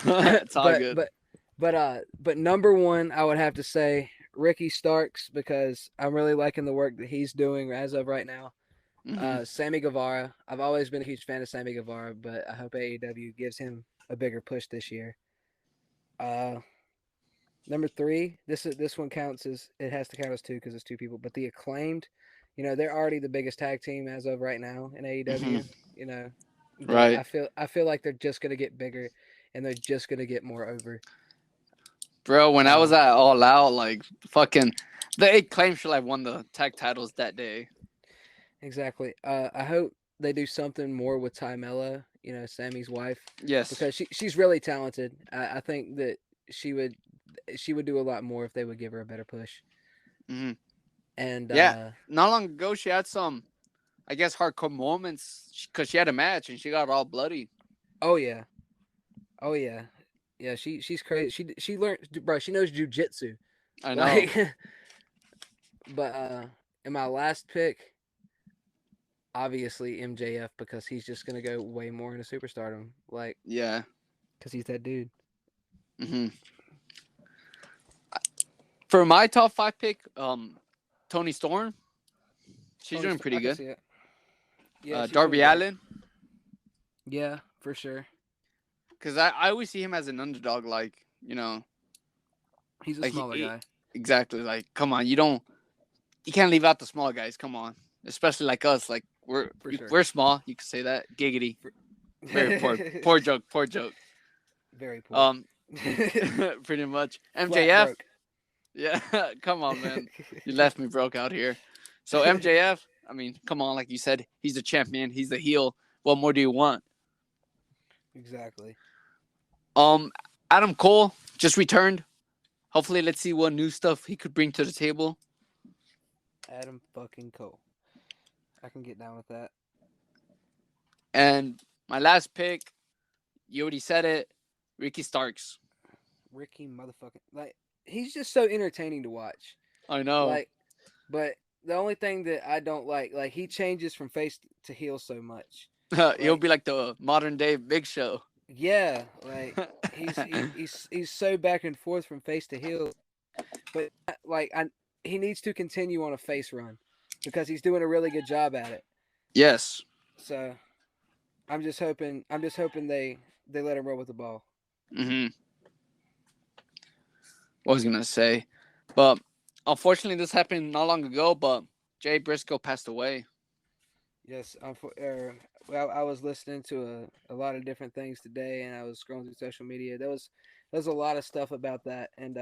It's all but good. but but number one, I would have to say Ricky Starks because I'm really liking the work that he's doing as of right now. Hmm. Sammy Guevara. I've always been a huge fan of Sammy Guevara, but I hope AEW gives him a bigger push this year. Uh, Number three, this one counts as it has to count as two because it's two people. But the Acclaimed, they're already the biggest tag team as of right now in Hmm. AEW. But Right, I feel like they're just gonna get bigger, and they're just gonna get more over. bro. When I was Um, at All Out, like fucking, they claim should have won the tag titles that day. exactly. I hope they do something more with Ty Mello, Sammy's wife, Yes. because she's really talented. I think that she would she would do a lot more if they would give her a better push. Hmm. And Yeah. Not long ago, she had some, I guess, hardcore moments because she had a match and she got all bloody. oh yeah, oh yeah, yeah. She's crazy. She learned, bro. She knows jujitsu. I know. Like, but in my last pick, obviously MJF because he's just gonna go way more into superstardom. Like, Yeah. because he's that dude. Hmm. For my top five pick, Tony Storm. She's doing pretty I can good. see it. Yeah, she's doing Darby great. Allin, Yeah, for sure. because I always see him as an underdog. Like, He's a like smaller guy. exactly. Like, come on, you can't leave out the small guys. Come on, especially like us. Like For sure. we're small. You could say that. Giggity. For... Very poor. Poor joke. Poor joke. Very poor. Pretty much. Flat MJF. broke. Yeah. Come on, man. You left me broke out here. So MJF. I mean, come on. Like you said, he's the champion. He's the heel. What more do you want? Exactly. Um, Adam Cole just returned. Hopefully, let's see what new stuff he could bring to the table. Adam fucking Cole. I can get down with that. And my last pick, you already said it, Ricky Starks. Ricky motherfucking he's just so entertaining to watch. I know. Like, but the only thing that I don't like he changes from face to heel so much. He'll Like, be like the modern day Big Show. yeah, like he's so back and forth from face to heel. But he needs to continue on a face run because he's doing a really good job at it. Yes. So I'm just hoping they let him roll with the ball. Mm-hmm. What was I gonna say? But unfortunately, this happened not long ago. But Jay Briscoe passed away. Yes, well, I was listening to a lot of different things today, and I was scrolling through social media. There was a lot of stuff about that, and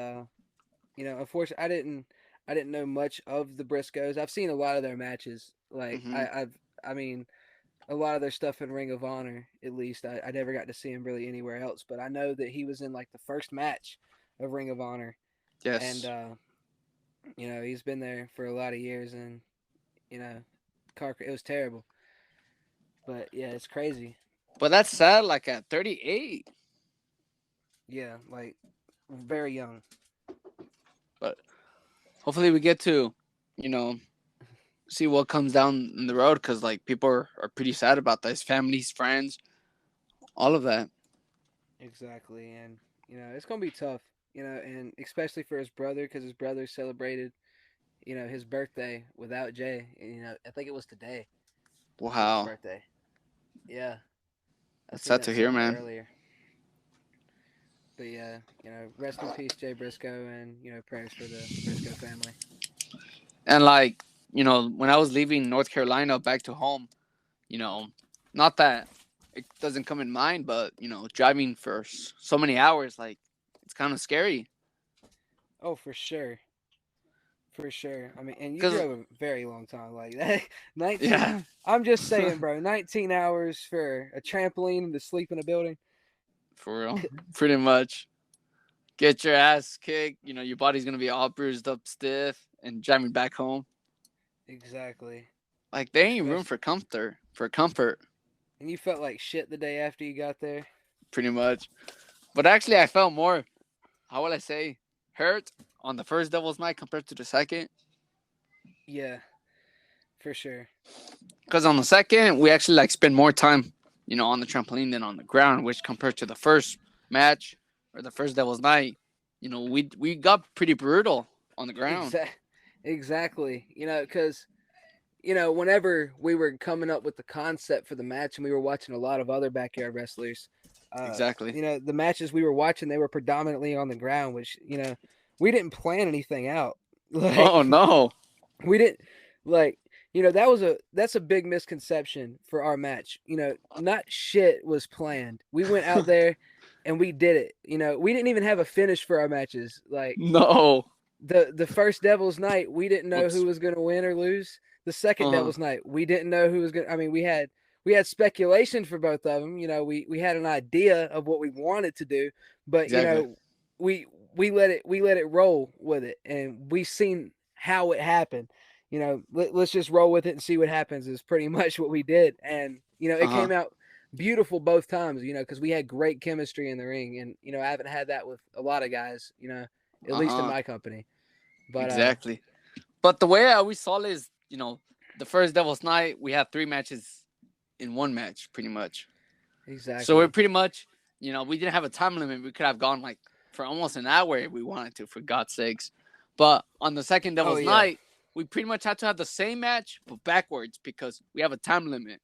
unfortunately, I didn't know much of the Briscoes. I've seen a lot of their matches. Like Mm-hmm. I mean, a lot of their stuff in Ring of Honor. At least I never got to see him really anywhere else, but I know that he was in like the first match of Ring of Honor, and Yes. he's been there for a lot of years, and you know, it was terrible. But yeah, it's crazy. But that's sad. Like at 38. Yeah, like very young. But hopefully, we get to, you know, see what comes down in the road because like people are pretty sad about that. His family, his friends, all of that. Exactly, and it's gonna be tough. And especially for his brother because his brother celebrated, his birthday without Jay. And, I think it was today was his Wow, birthday. Yeah, I that's seen sad that to hear, somewhere man. earlier. But yeah, rest in peace, Jay Briscoe, and prayers for the Briscoe family. And like when I was leaving North Carolina back to home, you know, not that it doesn't come in mind, but driving for so many hours, like it's kind of scary. Oh, for sure. For sure. I mean, and you Cause drove a very long time like that. 19. yeah, I'm just saying, bro. 19 hours for a trampoline and to sleep in a building. for real, pretty much. Get your ass kicked. Your body's gonna be all bruised up, stiff, and driving back home. Exactly. Like there ain't room Especially, for comfort. For comfort, and you felt like shit the day after you got there. pretty much. But actually, I felt more. How would I say? Hurt on the first Devil's Night compared to the second. Yeah, for sure. Because on the second, we actually like spend more time, on the trampoline than on the ground, which compared to the first match or the first Devil's Night, we got pretty brutal on the ground. Exactly. Because whenever we were coming up with the concept for the match, and we were watching a lot of other backyard wrestlers, Exactly. the matches we were watching, they were predominantly on the ground, which we didn't plan anything out. Like Oh no. we didn't like that's a big misconception for our match. Not shit was planned. We went out there and we did it. We didn't even have a finish for our matches. Like No. the first Devil's Night, we didn't know What's who was going to win or lose. The second uh Devil's Night, we didn't know who was going to. I mean, we had speculation for both of them. We had an idea of what we wanted to do, but exactly. we let it roll with it, and we seen how it happened. Let's just roll with it and see what happens is pretty much what we did, and it came out beautiful both times. Because we had great chemistry in the ring, and I haven't had that with a lot of guys. At least in my company. But exactly. But the way I always saw it is, the first Devil's Night, we had 3 matches in one match, pretty much. Exactly. So we're pretty much, we didn't have a time limit. We could have gone like for almost an hour if we wanted to, for God's sakes. But on the second Devil's Night, we pretty much had to have the same match, but backwards, because we have a time limit.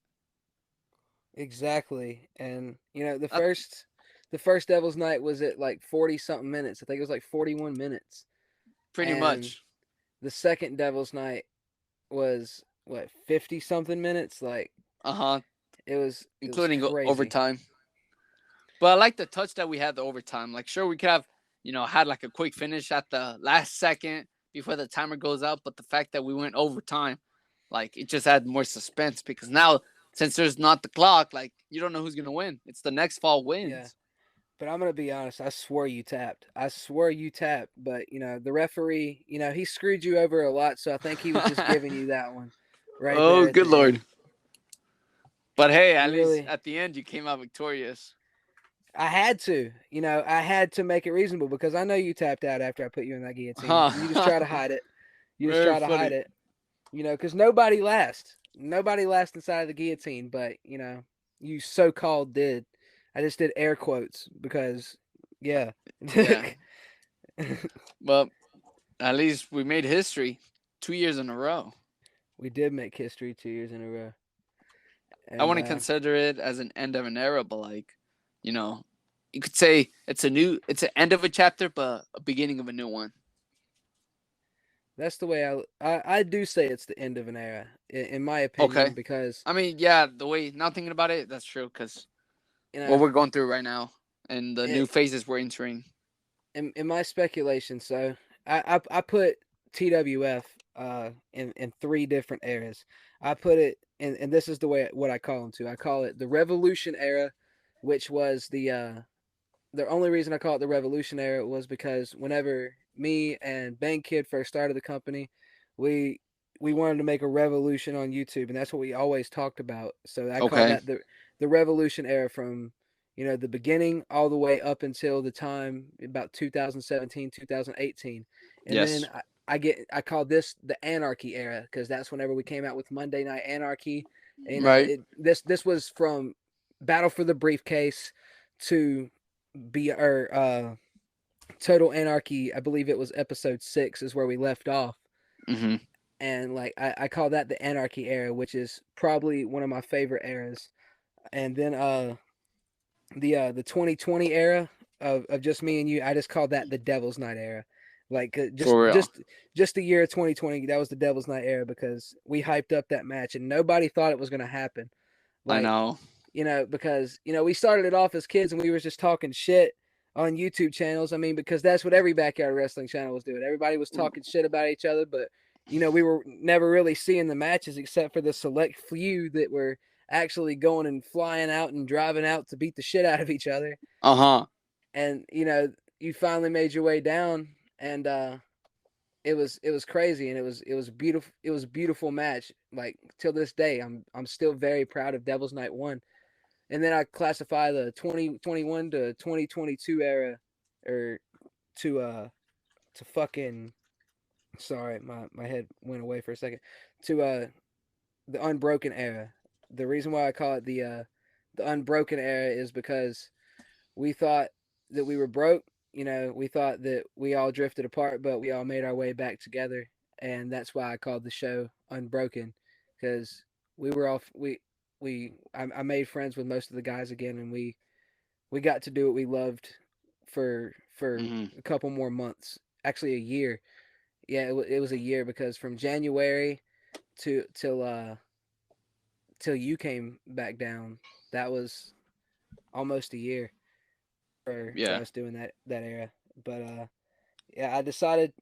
Exactly. And, the first Devil's Night was at like 40 something minutes. I think it was like 41 minutes. Pretty much. The second Devil's Night was what, 50 something minutes? Like it was including crazy. Overtime. But I like the touch that we had the overtime. Like sure we could have, had like a quick finish at the last second before the timer goes out, but the fact that we went overtime, like it just had more suspense because now since there's not the clock, like you don't know who's gonna win. It's the next fall wins. Yeah. But I'm gonna be honest. I swear you tapped. But the referee, he screwed you over a lot. So I think he was just giving you that one, right? Oh, good Lord! End. But hey, at least at the end you came out victorious. I had to, I had to make it reasonable because I know you tapped out after I put you in that guillotine. You just try to hide it. Hide it, because nobody lasts. Nobody lasts inside of the guillotine, but you so-called did. I just did air quotes because, yeah. Well, at least we made history 2 years in a row. We did make history 2 years in a row. And I want to consider it as an end of an era, but like, you could say it's an end of a chapter, but a beginning of a new one. That's the way I do say it's the end of an era, in my opinion. Okay. Because I mean, yeah, the way now thinking about it, that's true. Because what we're going through right now and the new phases we're entering. In my speculation, so I put TWF in 3 different eras. I put it and this is the way what I call them to. I call it the Revolution era, which was the only reason I call it the Revolution era was because whenever me and Ben Kid first started the company, we wanted to make a revolution on YouTube, and that's what we always talked about. So I call that the Revolution era from the beginning all the way up until the time about 2017, 2018, and then I call this the Anarchy era because that's whenever we came out with Monday Night Anarchy. And this was from Battle for the Briefcase to Total Anarchy. I believe it was episode 6 is where we left off. Mm-hmm. And like I call that the Anarchy era, which is probably one of my favorite eras. And then the 2020 era of just me and you, I just call that the Devil's Night era. Like just the year of 2020, that was the Devil's Night era because we hyped up that match and nobody thought it was going to happen. Like, I know. Because we started it off as kids and we were just talking shit on YouTube channels. I mean, because that's what every backyard wrestling channel was doing. Everybody was talking shit about each other, but we were never really seeing the matches except for the select few that were actually going and flying out and driving out to beat the shit out of each other. And you finally made your way down, and it was crazy, and it was beautiful. It was a beautiful match. Like till this day, I'm still very proud of Devil's Night 1. And then I classify the 2021 to 2022 era, or to fucking, sorry, my head went away for a second, to the unbroken era. The reason why I call it the unbroken era is because we thought that we were broke. You know, we thought that we all drifted apart, but we all made our way back together, and that's why I called the show Unbroken, because we were all I made friends with most of the guys again, and we got to do what we loved for Mm-hmm. a couple more months, actually a year. Yeah, it was a year because from January to till you came back down, that was almost a year for Yeah. us doing that era. But yeah, I decided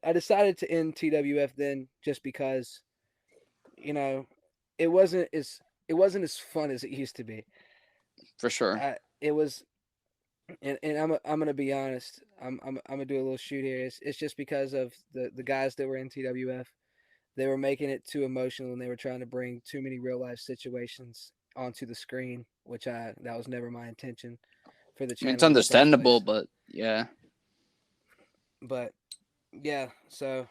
to end TWF then just because you know it wasn't as it wasn't as fun as it used to be. For sure. It was, and I'm gonna be honest. I'm gonna do a little shoot here. It's just because of the guys that were in TWF. They were making it too emotional and they were trying to bring too many real life situations onto the screen, which that was never my intention for the I mean, it's channel in the first understandable, place. but yeah. But yeah, so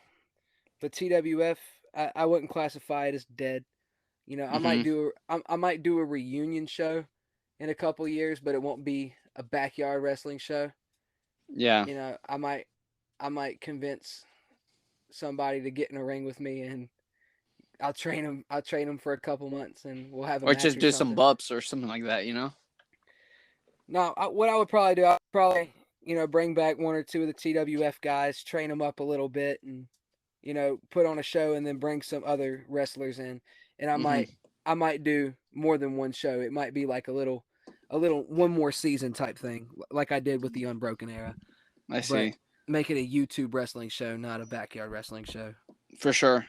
the TWF, I wouldn't classify it as dead. You know, Mm-hmm. I might do a reunion show in a couple years, but it won't be a backyard wrestling show. Yeah. You know, I might convince somebody to get in a ring with me, and I'll train them. I'll train them for a couple months, and we'll have a Or match just or do some something. bups or something like that, you know? No, what I would probably do, I'd probably bring back one or two of the TWF guys, train them up a little bit, and put on a show, and then bring some other wrestlers in, and I Mm-hmm. might I might do more than one show. It might be like a little one more season type thing, like I did with the Unbroken era, I but see. make it a YouTube wrestling show, not a backyard wrestling show. For sure.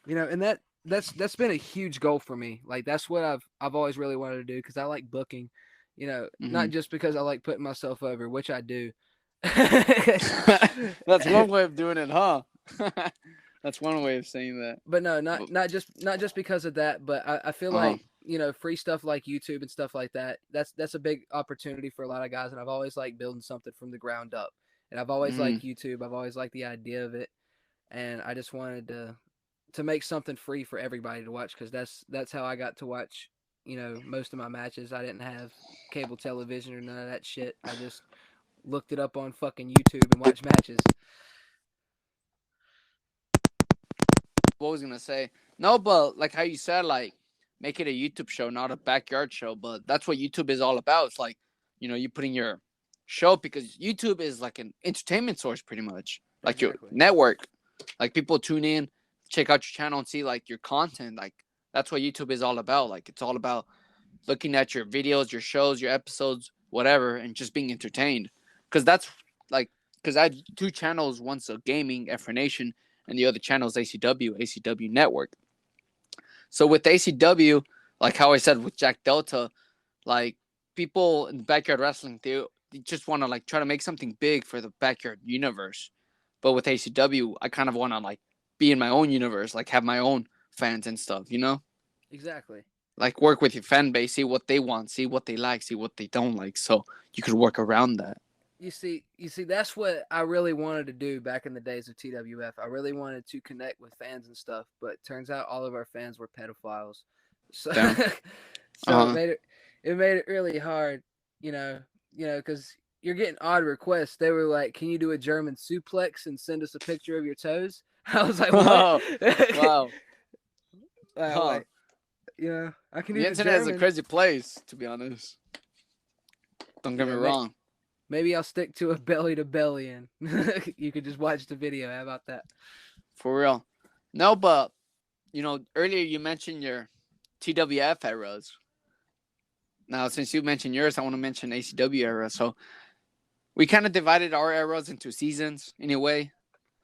And that's been a huge goal for me. Like that's what I've always really wanted to do because I like booking. Mm-hmm. Not just because I like putting myself over, which I do. That's one way of doing it, huh? That's one way of saying that. But no, But, not just because of that, but I feel uh-huh. like free stuff like YouTube and stuff like that. That's a big opportunity for a lot of guys, and I've always liked building something from the ground up. And I've always Mm-hmm. liked YouTube. I've always liked the idea of it, and I just wanted to make something free for everybody to watch because that's how I got to watch most of my matches. I didn't have cable television or none of that shit. I just looked it up on fucking YouTube and watched matches. What was I gonna say? No, but like how you said, like make it a YouTube show, not a backyard show. But that's what YouTube is all about. It's like, you putting your show because YouTube is like an entertainment source, pretty much, like your Exactly. network. Like people tune in, check out your channel, and see like your content. Like that's what YouTube is all about. Like it's all about looking at your videos, your shows, your episodes, whatever, and just being entertained. Because that's like, because I had two channels, once a gaming, Efrenation, and the other channel is ACW Network. So with ACW, like how I said with Jack Delta, like people in backyard wrestling, they just want to like try to make something big for the backyard universe. But with ACW, I kind of want to like be in my own universe, like have my own fans and stuff. Exactly. Like work with your fan base, see what they want, see what they like, see what they don't like, so you could work around that. You see, that's what I really wanted to do back in the days of TWF. I really wanted to connect with fans and stuff, but turns out all of our fans were pedophiles. So, Damn. so Uh-huh. it made it really hard, because you're getting odd requests. They were like, "Can you do a German suplex and send us a picture of your toes?" I was like, "What?" Wow. I was Huh. like, I can The do the internet is a German. crazy place, to be honest. Don't get me Yeah, wrong. maybe I'll stick to a belly to belly, and you could just watch the video. How about that? For real. No, but earlier you mentioned your TWF eras. Now, since you mentioned yours, I want to mention ACW era. So we kind of divided our eras into seasons in a way.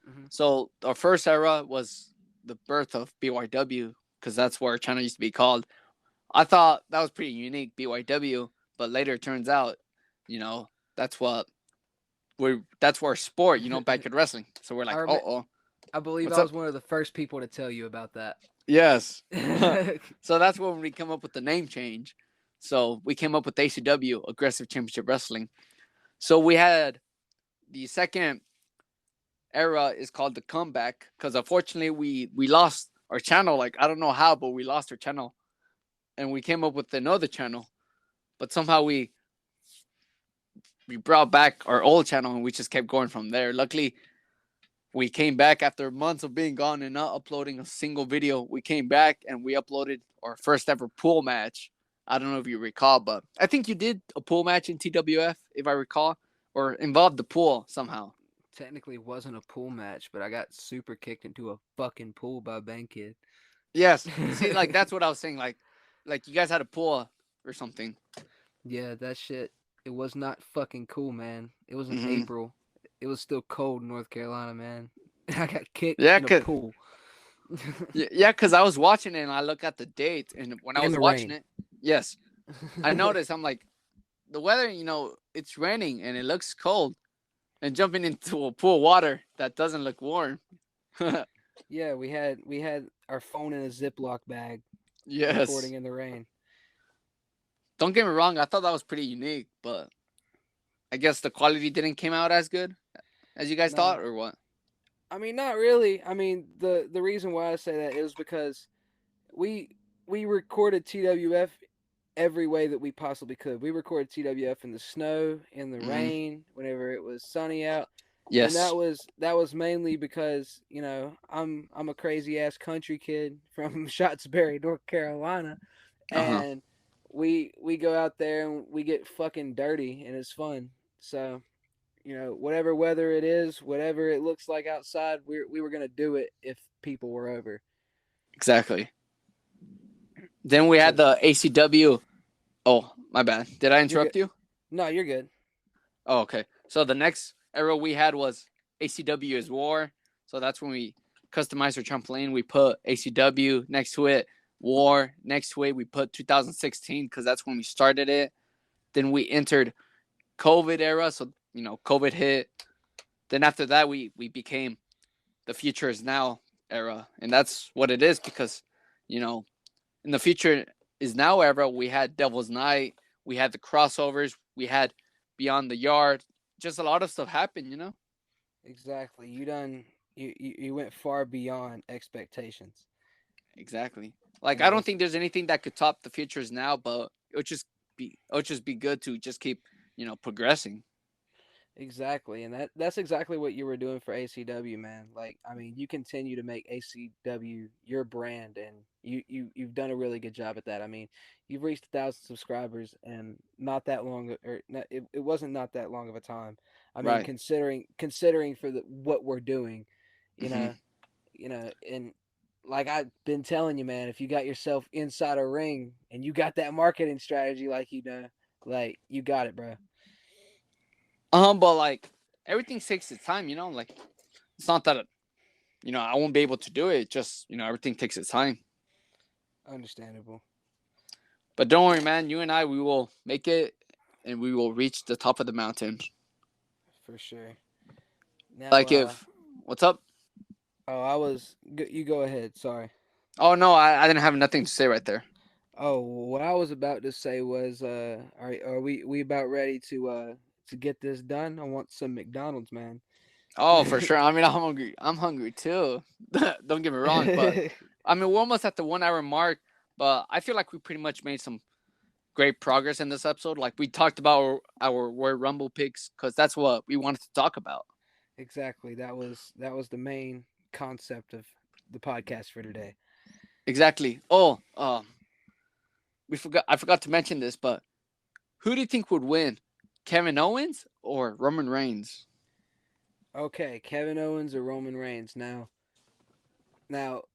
Hmm. So our first era was the birth of BYW because that's what our channel used to be called. I thought that was pretty unique, BYW, but later it turns out, that's what that's our sport, backyard wrestling. So we're I like, rem- oh, I believe what's I up? was one of the first people to tell you about that. Yes. So that's when we come up with the name change. So we came up with ACW, Aggressive Championship Wrestling. So we had the second era is called the comeback because unfortunately we lost our channel. Like, I don't know how, but we lost our channel. And we came up with another channel. But somehow we brought back our old channel and we just kept going from there. Luckily, we came back after months of being gone and not uploading a single video. We came back and we uploaded our first ever pool match. I don't know if you recall, but I think you did a pool match in TWF, if I recall, or involved the pool somehow. Technically, it wasn't a pool match, but I got super kicked into a fucking pool by Bang Kid. Yes. See, like, that's what I was saying. Like you guys had a pool or something. Yeah, that shit. It was not fucking cool, man. It was in Mm-hmm. April. It was still cold in North Carolina, man. I got kicked Yeah, in a pool. Yeah, because I was watching it and I look at the date, and when I was watching rain. it, yes, I noticed. I'm like, the weather, it's raining and it looks cold, and jumping into a pool of water that doesn't look warm. Yeah, we had our phone in a Ziploc bag, Yes. recording in the rain. Don't get me wrong, I thought that was pretty unique, but I guess the quality didn't came out as good as you guys thought, or what? I mean, not really. I mean, the reason why I say that is because we recorded TWF every way that we possibly could. We recorded TWF in the snow, in the rain, whenever it was sunny out. Yes. And that was mainly because, I'm a crazy ass country kid from Scottsbury, North Carolina, and we go out there and we get fucking dirty and it's fun. So, whatever weather it is, whatever it looks like outside, we were gonna do it if people were over. Exactly. Then we had the ACW. Oh, my bad. Did I interrupt you? No, you're good. Oh, okay. So the next era we had was ACW is War. So that's when we customized our trampoline. We put ACW next to it, War next to it. We put 2016 because that's when we started it. Then we entered COVID era. So, COVID hit. Then after that, we became the Future is Now era. And that's what it is because, in the Future is Now era, we had Devil's Night. We had the crossovers. We had Beyond the Yard. Just a lot of stuff happened. Exactly. You went far beyond expectations. Exactly. Like, I don't think there's anything that could top the Futures Now, but it would just be good to just keep, progressing. Exactly. And that's exactly what you were doing for ACW, man. Like, I mean, you continue to make ACW your brand, and you've done a really good job at that. I mean, you've reached 1,000 subscribers and not that long, or it wasn't not that long of a time. I mean, Right. considering for what we're doing, you know, and like I've been telling you, man, if you got yourself inside a ring and you got that marketing strategy, like like you got it, bro. But like, everything takes its time, like, it's not that, I won't be able to do it. Just, everything takes its time. Understandable. But don't worry, man. You and I, we will make it, and we will reach the top of the mountain. For sure. Now, Like, what's up? Oh, you go ahead. Sorry. Oh, no, I didn't have nothing to say right there. Oh, what I was about to say was, are we about ready to get this done? I want some McDonald's, man. Oh, for sure. I mean, I'm hungry. I'm hungry too. Don't get me wrong, but I mean, we're almost at the 1 hour mark. But I feel like we pretty much made some great progress in this episode. Like, we talked about our Royal Rumble picks because that's what we wanted to talk about. Exactly. That was the main concept of the podcast for today. Exactly. Oh, I forgot to mention this, but who do you think would win, Kevin Owens or Roman Reigns? Okay, Kevin Owens or Roman Reigns. Now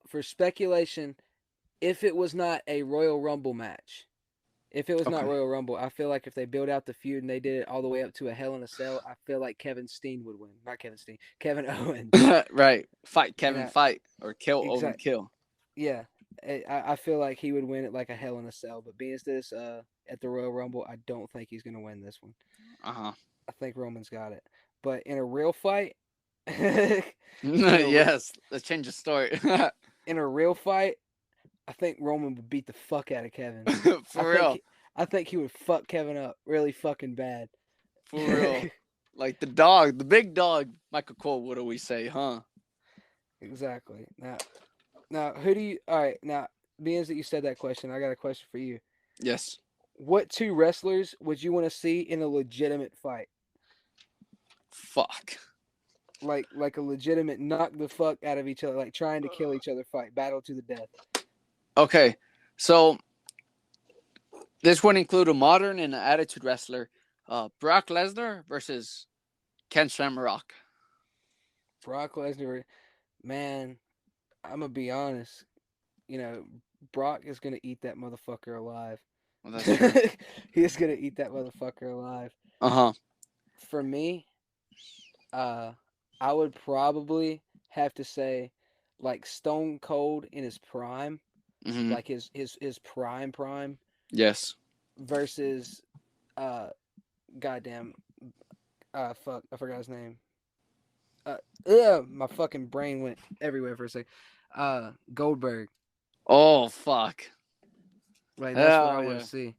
for speculation, if it was not a Royal Rumble match, if it was not Royal Rumble, I feel like if they built out the feud and they did it all the way up to a Hell in a Cell, I feel like Kevin Owens. Right. Fight Kevin, fight, or kill Owen, kill. Yeah, I feel like he would win it like a Hell in a Cell. But being this at the Royal Rumble, I don't think he's gonna win this one. I think Roman's got it. But in a real fight, yes, let's change the story. In a real fight, I think Roman would beat the fuck out of Kevin. For real. I think he would fuck Kevin up really fucking bad. For real. Like the big dog, Michael Cole, what do we say, huh? Exactly. Now, who do you? All right, now, being that you said that question, I got a question for you. Yes. What two wrestlers would you want to see in a legitimate fight? Fuck. Like a legitimate knock the fuck out of each other, like trying to kill each other fight, battle to the death. Okay, so this would include a modern and an attitude wrestler. Brock Lesnar versus Ken Shamrock. Brock Lesnar, man, I'm gonna be honest. You know, Brock is gonna eat that motherfucker alive. Well, that's true. He is gonna eat that motherfucker alive. Uh-huh. For me, uh, I would probably have to say, like Stone Cold in his prime, Mm-hmm. like his prime, Yes. versus, uh, goddamn, fuck, I forgot his name. My fucking brain went everywhere for a second. Goldberg. Oh, fuck. Like that's what I Hell want yeah. to see.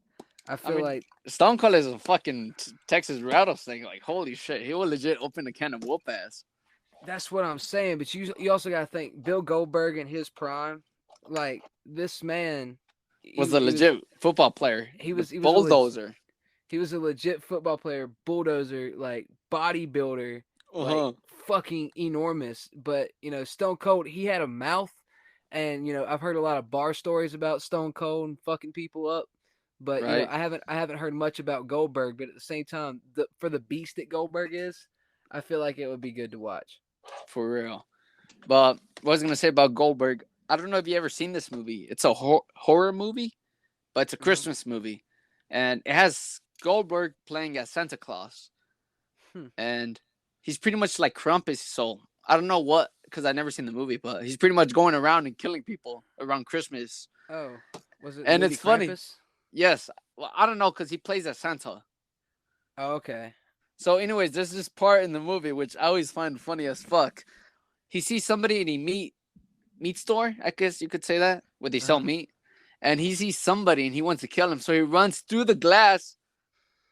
I I feel mean, like Stone Cold is a fucking Texas rattlesnake. Like, holy shit. He will legit open a can of whoop ass. that's what I'm saying. But you also got to think Bill Goldberg in his prime. Like this man, Was a he was legit football player. he The was he was a bulldozer. he was a legit football player, bulldozer, like bodybuilder, like Uh-huh. fucking enormous. But Stone Cold, he had a mouth, and I've heard a lot of bar stories about Stone Cold and fucking people up. But Right? I haven't heard much about Goldberg. But at the same time, for the beast that Goldberg is, I feel like it would be good to watch. For real. But what I was going to say about Goldberg, I don't know if you ever seen this movie. It's a horror movie, but it's a Hmm. Christmas movie. And it has Goldberg playing as Santa Claus. Hmm. And he's pretty much like Krampus. So I don't know what, because I never seen the movie, but he's pretty much going around and killing people around Christmas. Oh, was it the And movie it's funny. Krampus? Yes. Well, I don't know, because he plays as Santa. Oh, okay. So, anyways, there's this part in the movie which I always find funny as fuck. He sees somebody in a meat store, I guess you could say that, where they sell Uh-huh. meat, and he sees somebody and he wants to kill him, so he runs through the glass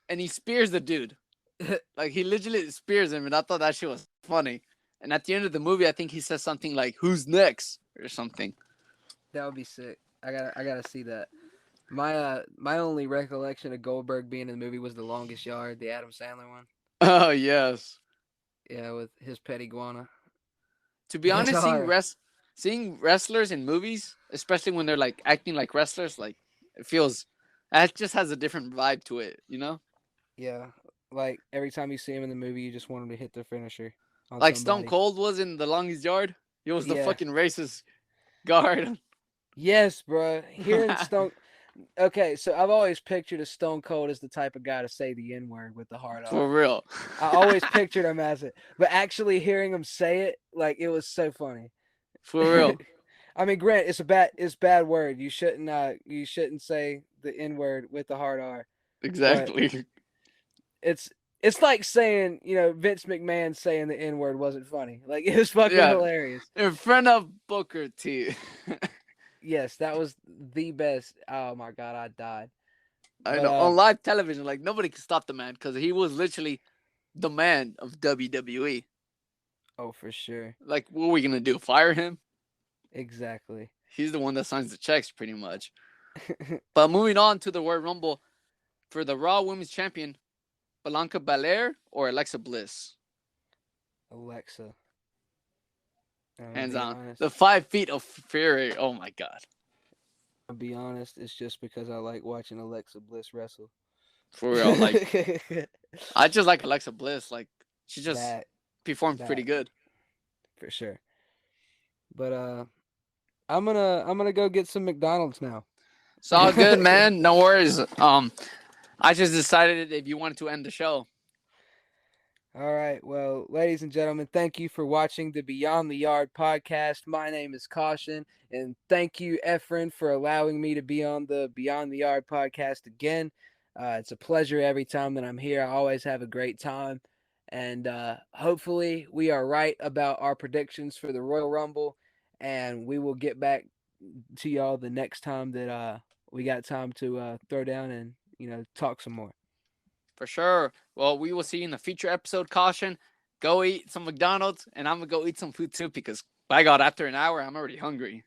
and he spears the dude. Like, he literally spears him, and I thought that shit was funny. And at the end of the movie, I think he says something like, "Who's next?" or something. That would be sick. I gotta see that. My only recollection of Goldberg being in the movie was The Longest Yard, the Adam Sandler one. Oh yes. Yeah, with his pet iguana. To be That's honest, all. seeing wrestlers in movies, especially when they're like acting like wrestlers, like it just has a different vibe to it, you know? Yeah, like every time you see him in the movie, you just want him to hit the finisher on Like Stone somebody. Cold was in The Longest Yard. He was the Yeah. fucking racist guard. Yes, bro. Hearing Stone. Okay, so I've always pictured a Stone Cold as the type of guy to say the N word with the hard For R. real. I always pictured him as it, but actually hearing him say it, like it was so funny. For real. I mean, Grant, it's bad word. You shouldn't say the N word with the hard R. But Exactly. it's like saying Vince McMahon saying the N word wasn't funny. Like it was fucking Yeah. hilarious. In front of Booker T. Yes, that was the best. Oh my god, I died. I But know. On live television, like nobody could stop the man because he was literally the man of WWE. oh for sure, Like, what are we gonna do? Fire him? exactly. He's the one that signs the checks, pretty much. But moving on to the Royal Rumble for the Raw Women's Champion, Blanca Belair or Alexa Bliss? Alexa. Hands Be on. honest. The 5 feet of fury. Oh my god. I'll be honest. It's just because I like watching Alexa Bliss wrestle. For real. Like, I just like Alexa Bliss. Like, she just that performs pretty good. for sure. But I'm gonna go get some McDonald's now. It's all good, man. No worries. I just decided if you wanted to end the show. All right. Well, ladies and gentlemen, thank you for watching the Beyond the Yard podcast. My name is Caution, and thank you, Efren, for allowing me to be on the Beyond the Yard podcast again. It's a pleasure every time that I'm here. I always have a great time. And hopefully, we are right about our predictions for the Royal Rumble, and we will get back to y'all the next time that we got time to throw down and talk some more. For sure. Well, we will see you in the future episode. Caution. Go eat some McDonald's, and I'm going to go eat some food too because, by God, after an hour, I'm already hungry.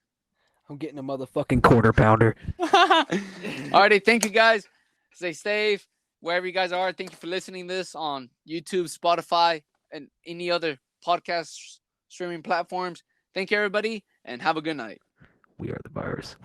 I'm getting a motherfucking quarter pounder. Alrighty, thank you guys. Stay safe wherever you guys are. Thank you for listening to this on YouTube, Spotify, and any other podcast streaming platforms. Thank you, everybody, and have a good night. We are the virus.